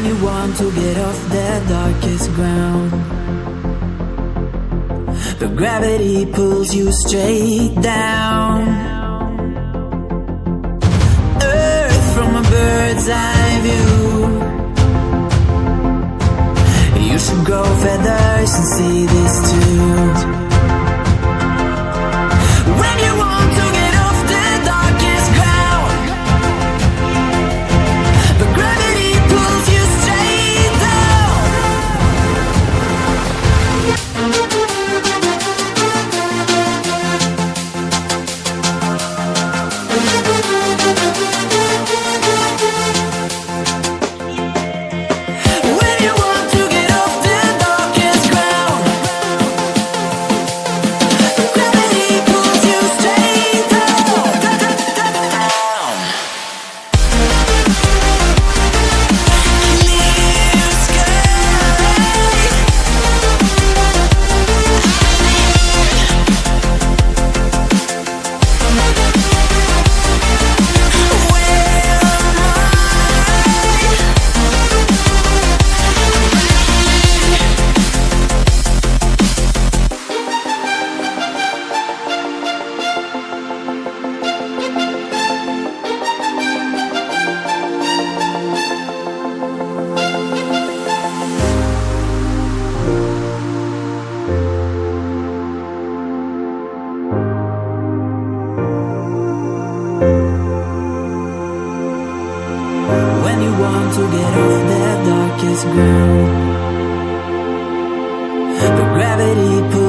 you want to get off the darkest ground, but gravity pulls you straight down. Earth from a bird's eye view. You should grow feathers and see this too. When you want to get off the darkest ground, but gravity pulls you straight down. When you want to get off the darkest ground, but gravity pulls you straight down. Clear sky. When you want to get off the darkest ground, but gravity pulls